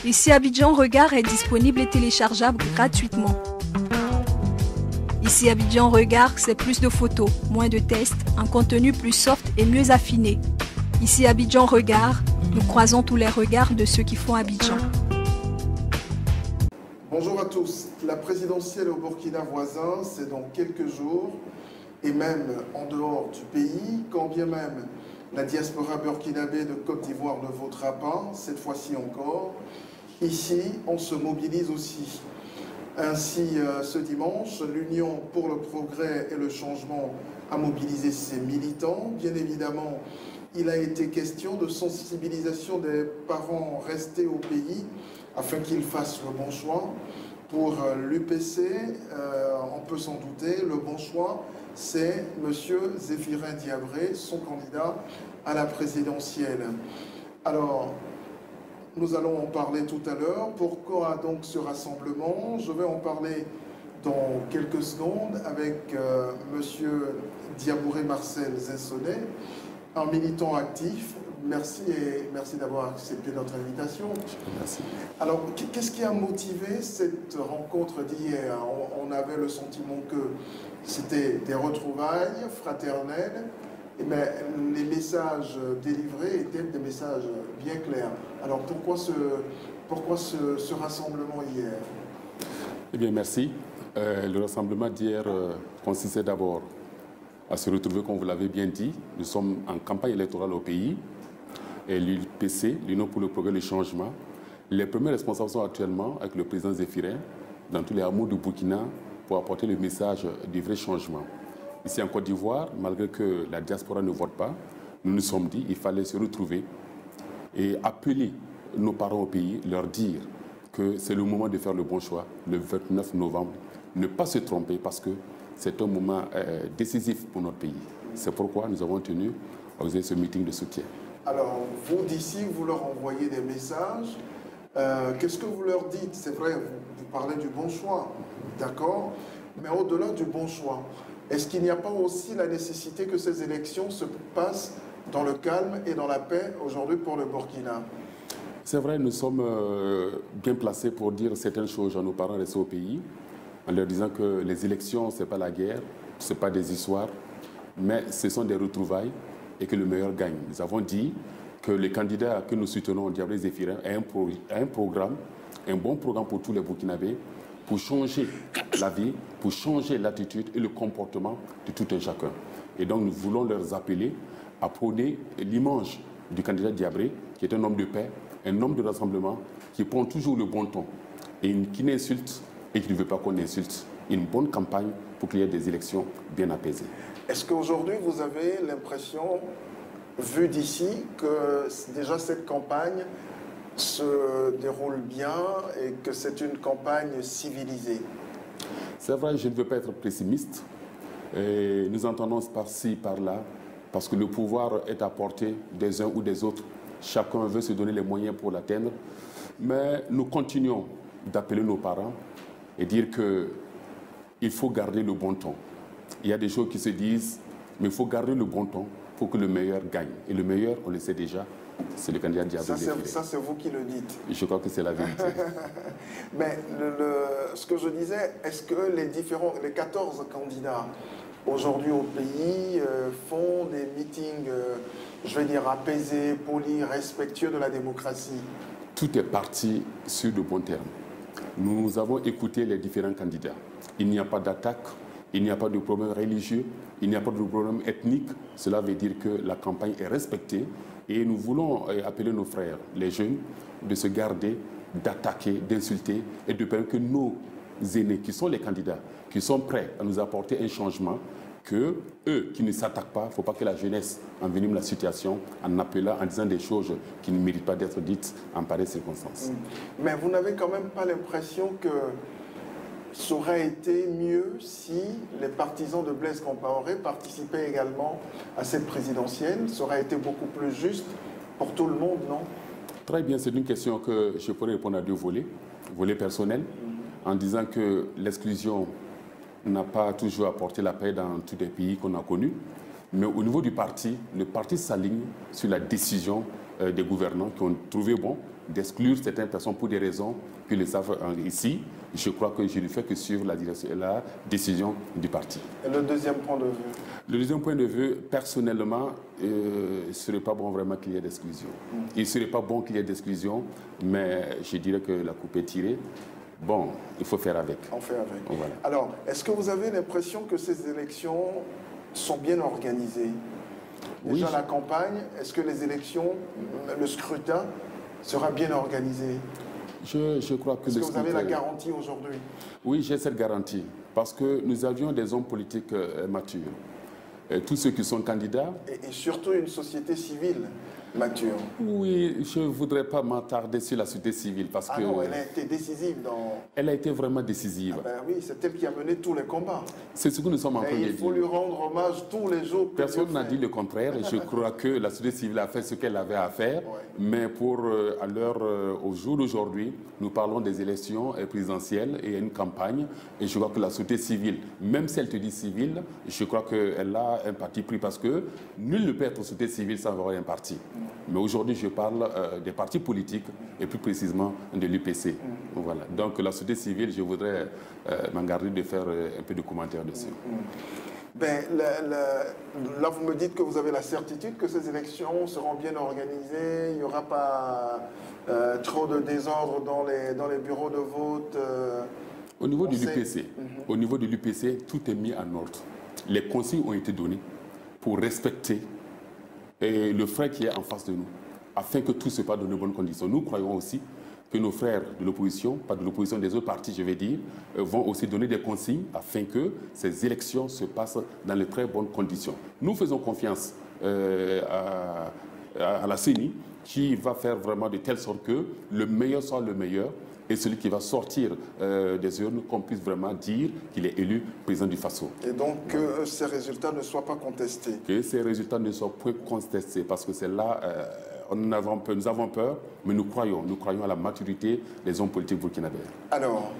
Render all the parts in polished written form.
Ici Abidjan Regard est disponible et téléchargeable gratuitement. Ici Abidjan Regard, c'est plus de photos, moins de tests, un contenu plus soft et mieux affiné. Ici Abidjan Regard, nous croisons tous les regards de ceux qui font Abidjan. Bonjour à tous. La présidentielle au Burkina voisin, c'est dans quelques jours, et même en dehors du pays, quand bien même la diaspora burkinabé de Côte d'Ivoire ne votera pas, cette fois-ci encore. Ici, on se mobilise aussi. Ainsi, ce dimanche, l'Union pour le progrès et le changement a mobilisé ses militants. Bien évidemment, il a été question de sensibilisation des parents restés au pays afin qu'ils fassent le bon choix. Pour l'UPC, on peut s'en douter, le bon choix, c'est M. Zéphirin Diabré, son candidat à la présidentielle. Alors, nous allons en parler tout à l'heure. Pourquoi donc ce rassemblement? Je vais en parler dans quelques secondes avec M. Diabouré Marcel Zensonnet, un militant actif. Merci et merci d'avoir accepté notre invitation. Merci. Alors, qu'est-ce qui a motivé cette rencontre d'hier? On avait le sentiment que c'était des retrouvailles fraternelles, mais les messages délivrés étaient des messages bien clairs. Alors, pourquoi ce rassemblement hier? Eh bien, merci. Le rassemblement d'hier consistait d'abord à se retrouver, comme vous l'avez bien dit. Nous sommes en campagne électorale au pays. Et l'UPC, l'Union pour le progrès et le changement, les premiers responsables sont actuellement avec le président Zéphirin dans tous les hameaux du Burkina pour apporter le message du vrai changement. Ici en Côte d'Ivoire, malgré que la diaspora ne vote pas, nous nous sommes dit qu'il fallait se retrouver et appeler nos parents au pays, leur dire que c'est le moment de faire le bon choix, le 29 novembre. Ne pas se tromper parce que c'est un moment décisif pour notre pays. C'est pourquoi nous avons tenu à organiser ce meeting de soutien. Alors, vous d'ici, vous leur envoyez des messages. Qu'est-ce que vous leur dites? C'est vrai, vous parlez du bon choix, d'accord? Mais au-delà du bon choix, est-ce qu'il n'y a pas aussi la nécessité que ces élections se passent dans le calme et dans la paix aujourd'hui pour le Burkina? C'est vrai, nous sommes bien placés pour dire certaines choses à nos parents restés au pays, en leur disant que les élections, ce n'est pas la guerre, ce n'est pas des histoires, mais ce sont des retrouvailles et que le meilleur gagne. Nous avons dit que le candidat que nous soutenons, Diabré Zéphirin, a un programme, un bon programme pour tous les Burkinabés, pour changer la vie, pour changer l'attitude et le comportement de tout un chacun. Et donc nous voulons leur appeler à prôner l'image du candidat Diabré, qui est un homme de paix, un homme de rassemblement, qui prend toujours le bon ton, et qui n'insulte et qui ne veut pas qu'on insulte. Une bonne campagne pour qu'il y ait des élections bien apaisées. Est-ce qu'aujourd'hui, vous avez l'impression, vu d'ici, que déjà cette campagne se déroule bien et que c'est une campagne civilisée? C'est vrai, je ne veux pas être pessimiste. Et nous entendons par-ci, par-là, parce que le pouvoir est à portée des uns ou des autres. Chacun veut se donner les moyens pour l'atteindre. Mais nous continuons d'appeler nos parents et dire qu'il faut garder le bon ton. Il y a des choses qui se disent, mais il faut garder le bon ton pour que le meilleur gagne. Et le meilleur, on le sait déjà, c'est le candidat Diabré. Ça, c'est vous qui le dites. Je crois que c'est la vérité. Mais ce que je disais, est-ce que les 14 candidats aujourd'hui au pays font des meetings, je vais dire, apaisés, polis, respectueux de la démocratie? Tout est parti sur de bons termes. Nous avons écouté les différents candidats. Il n'y a pas d'attaque. Il n'y a pas de problème religieux, il n'y a pas de problème ethnique. Cela veut dire que la campagne est respectée et nous voulons appeler nos frères, les jeunes, de se garder, d'attaquer, d'insulter et de permettre que nos aînés, qui sont les candidats, qui sont prêts à nous apporter un changement, que eux qui ne s'attaquent pas, il ne faut pas que la jeunesse envenime la situation en appelant, en disant des choses qui ne méritent pas d'être dites en pareille circonstances. Mais vous n'avez quand même pas l'impression que ça aurait été mieux si les partisans de Blaise Compaoré participaient également à cette présidentielle? Ça aurait été beaucoup plus juste pour tout le monde, non? Très bien, c'est une question que je pourrais répondre à deux volets. Volet personnel, en disant que l'exclusion n'a pas toujours apporté la paix dans tous les pays qu'on a connus. Mais au niveau du parti, le parti s'aligne sur la décision des gouvernants qui ont trouvé bon d'exclure certaines personnes pour des raisons que les savent ici. Je crois que je ne fais que suivre la décision du parti. Et le deuxième point de vue? Le deuxième point de vue, personnellement, il ne serait pas bon vraiment qu'il y ait d'exclusion. Il ne serait pas bon qu'il y ait d'exclusion, mais je dirais que la coupe est tirée. Bon, il faut faire avec. On fait avec. Voilà. Alors, est-ce que vous avez l'impression que ces élections sont bien organisées? Déjà, oui, la campagne, est-ce que les élections, le scrutin sera bien organisé? Je crois que est-ce que vous avez la garantie aujourd'hui? Oui, j'ai cette garantie. Parce que nous avions des hommes politiques matures. Et tous ceux qui sont candidats. Et surtout une société civile mature. Oui, je ne voudrais pas m'attarder sur la société civile parce que... non, elle a été décisive dans... Elle a été vraiment décisive. Ah ben oui, c'est elle qui a mené tous les combats. C'est ce que nous sommes en train de dire. Il faut lui rendre hommage tous les jours. Personne n'a dit le contraire. Je crois que la société civile a fait ce qu'elle avait à faire. Ouais. Mais à l'heure, au jour d'aujourd'hui, nous parlons des élections présidentielles et une campagne. Et je crois que la société civile, même si elle te dit civile, je crois qu'elle a un parti pris parce que nul ne peut être société civile sans avoir un parti. Mais aujourd'hui, je parle des partis politiques et plus précisément de l'UPC. Voilà. Donc la société civile, je voudrais m'en garder de faire un peu de commentaires dessus. Ben, là, vous me dites que vous avez la certitude que ces élections seront bien organisées, il n'y aura pas trop de désordre dans les bureaux de vote. Au niveau de l'UPC, tout est mis en ordre. Les consignes ont été données pour respecter le frère qui est en face de nous, afin que tout se passe dans de bonnes conditions. Nous croyons aussi que nos frères de l'opposition, pas de l'opposition des autres partis, je vais dire, vont aussi donner des consignes afin que ces élections se passent dans de très bonnes conditions. Nous faisons confiance à la CENI qui va faire vraiment de telle sorte que le meilleur soit le meilleur et celui qui va sortir des urnes, qu'on puisse vraiment dire qu'il est élu président du Faso. Et donc que ces résultats ne soient pas contestés. Que ces résultats ne soient pas contestés, parce que c'est là, nous avons peur, mais nous croyons à la maturité des hommes politiques burkinabés. Alors,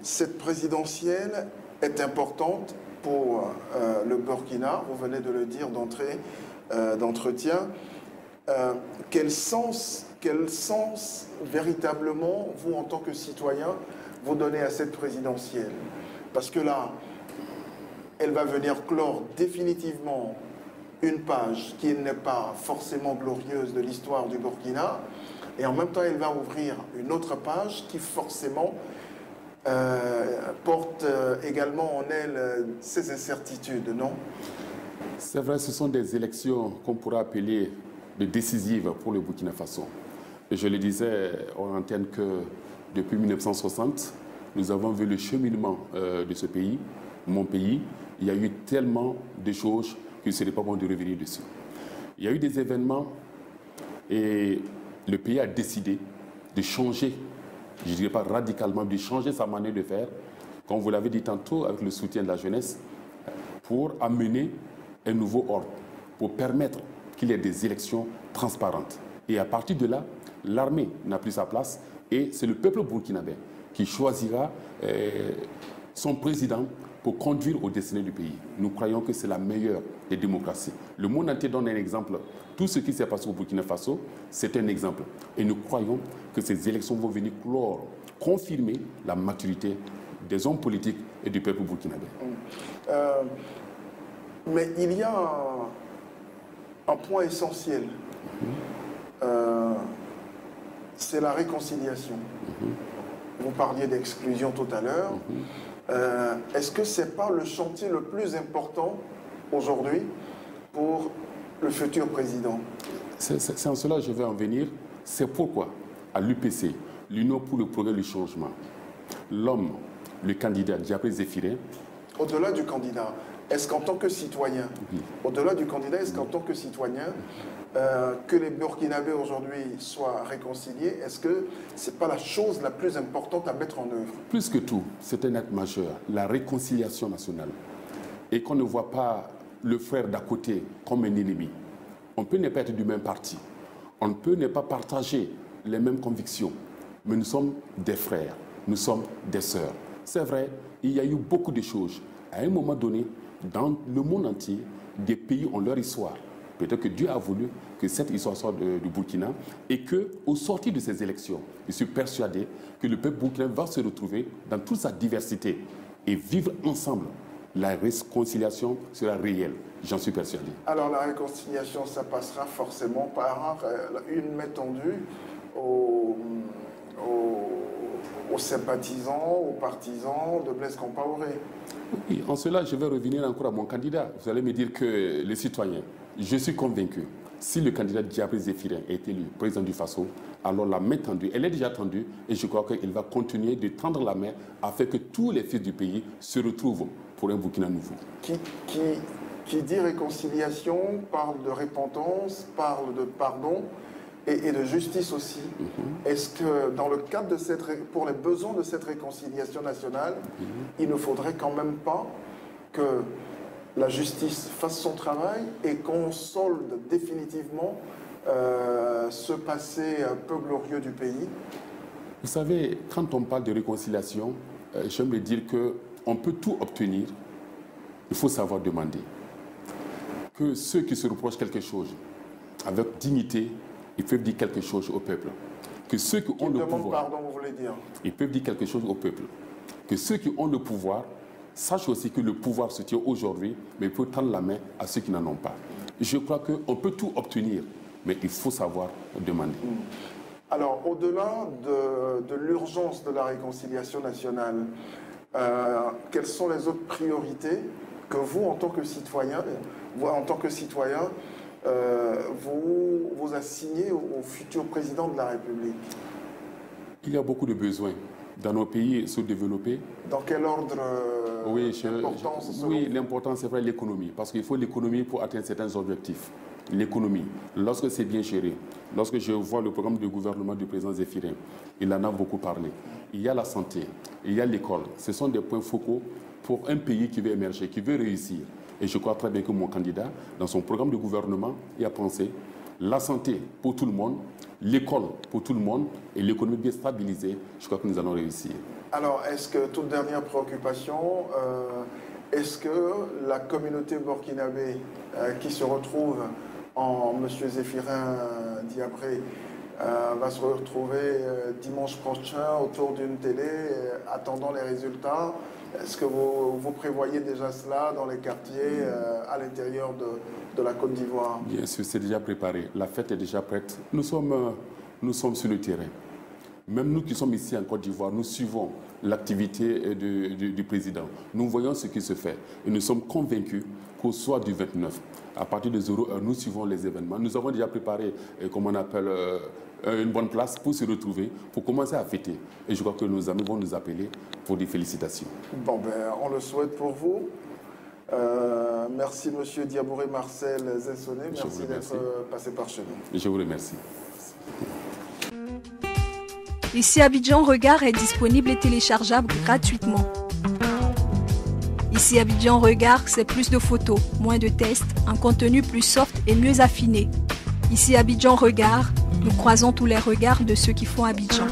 cette présidentielle est importante pour le Burkina, vous venez de le dire d'entretien. Quel sens véritablement, vous en tant que citoyen, vous donnez à cette présidentielle? Parce que là, elle va venir clore définitivement une page qui n'est pas forcément glorieuse de l'histoire du Burkina, et en même temps, elle va ouvrir une autre page qui forcément porte également en elle ses incertitudes, non? C'est vrai, ce sont des élections qu'on pourrait appeler décisives pour le Burkina Faso. Et je le disais en antenne que depuis 1960, nous avons vu le cheminement de ce pays, mon pays. Il y a eu tellement de choses qu'il ne serait pas bon de revenir dessus. Il y a eu des événements et le pays a décidé de changer, je ne dirais pas radicalement, de changer sa manière de faire, comme vous l'avez dit tantôt, avec le soutien de la jeunesse, pour amener un nouveau ordre, pour permettre qu'il y ait des élections transparentes. Et à partir de là, l'armée n'a plus sa place et c'est le peuple burkinabé qui choisira son président pour conduire aux destinées du pays. Nous croyons que c'est la meilleure des démocraties. Le monde entier donne un exemple. Tout ce qui s'est passé au Burkina Faso, c'est un exemple. Et nous croyons que ces élections vont venir clore, confirmer la maturité des hommes politiques et du peuple burkinabé. Mais il y a un point essentiel. C'est la réconciliation. Vous parliez d'exclusion tout à l'heure. Est-ce que ce n'est pas le chantier le plus important aujourd'hui pour le futur président? C'est en cela que je vais en venir. C'est pourquoi, à l'UPC, l'Union pour le progrès du changement, l'homme, le candidat Diabré Zéphirin. Au-delà du candidat, est-ce qu'en tant que citoyen, au-delà du candidat, est-ce qu'en tant que citoyen, que les Burkinabés aujourd'hui soient réconciliés, est-ce que ce n'est pas la chose la plus importante à mettre en œuvre? Plus que tout, c'est un acte majeur, la réconciliation nationale. Et qu'on ne voit pas le frère d'à côté comme un ennemi. On peut ne pas être du même parti. On peut ne pas partager les mêmes convictions. Mais nous sommes des frères, nous sommes des sœurs. C'est vrai, il y a eu beaucoup de choses. À un moment donné, dans le monde entier, des pays ont leur histoire. Peut-être que Dieu a voulu que cette histoire sorte du Burkina et qu'au sortir de ces élections, je suis persuadé que le peuple burkinabé va se retrouver dans toute sa diversité et vivre ensemble. La réconciliation sera réelle, j'en suis persuadé. Alors la réconciliation, ça passera forcément par une main tendue aux sympathisants, aux partisans de Blaise Compaoré. Oui, en cela, je vais revenir encore à mon candidat. Vous allez me dire que les citoyens, je suis convaincu, si le candidat Diabré Zéphirin est élu président du Faso, alors la main tendue, elle est déjà tendue et je crois qu'il va continuer de tendre la main afin que tous les fils du pays se retrouvent pour un Burkina nouveau. Qui dit réconciliation parle de repentance, parle de pardon et de justice aussi. Est-ce que dans le cadre de pour les besoins de cette réconciliation nationale, il ne faudrait quand même pas que la justice fasse son travail et qu'on solde définitivement ce passé un peu glorieux du pays? Vous savez, quand on parle de réconciliation, j'aimerais dire qu'on peut tout obtenir, il faut savoir demander. Que ceux qui se reprochent quelque chose avec dignité, ils peuvent dire quelque chose au peuple. Que ceux qui ont le pouvoir, pardon, vous voulez dire? Ils peuvent dire quelque chose au peuple. Que ceux qui ont le pouvoir sachent aussi que le pouvoir se tient aujourd'hui, mais il faut tendre la main à ceux qui n'en ont pas. Je crois qu'on peut tout obtenir, mais il faut savoir demander. Alors, au-delà de l'urgence de la réconciliation nationale, quelles sont les autres priorités que vous, en tant que citoyen, vous assignez au futur président de la République? Il y a beaucoup de besoins dans nos pays sous-développés. Dans quel ordre d'importance? Oui, l'important, c'est vrai l'économie, parce qu'il faut l'économie pour atteindre certains objectifs. L'économie, lorsque c'est bien géré, lorsque je vois le programme de gouvernement du président Zéphirin, il en a beaucoup parlé. Il y a la santé, il y a l'école. Ce sont des points focaux pour un pays qui veut émerger, qui veut réussir. Et je crois très bien que mon candidat, dans son programme de gouvernement, il a pensé la santé pour tout le monde, l'école pour tout le monde et l'économie bien stabilisée. Je crois que nous allons réussir. Alors, est-ce que, toute dernière préoccupation, est-ce que la communauté burkinabé qui se retrouve en M. Zéphirin Diabré va se retrouver dimanche prochain autour d'une télé, attendant les résultats? Est-ce que vous prévoyez déjà cela dans les quartiers à l'intérieur de la Côte d'Ivoire? Bien sûr, c'est déjà préparé. La fête est déjà prête. Nous sommes sur le terrain. Même nous qui sommes ici en Côte d'Ivoire, nous suivons l'activité du président. Nous voyons ce qui se fait. Et nous sommes convaincus qu'au soir du 29, à partir de 0h, nous suivons les événements. Nous avons déjà préparé, comme on appelle, une bonne place pour se retrouver, pour commencer à fêter. Et je crois que nos amis vont nous appeler pour des félicitations. Bon, ben, on le souhaite pour vous. Merci, M. Diabouré Marcel Zensonné. Merci d'être passé par chez nous. Je vous remercie. Ici Abidjan Regard est disponible et téléchargeable gratuitement. Ici Abidjan Regard, c'est plus de photos, moins de tests, un contenu plus soft et mieux affiné. Ici Abidjan Regard, nous croisons tous les regards de ceux qui font Abidjan.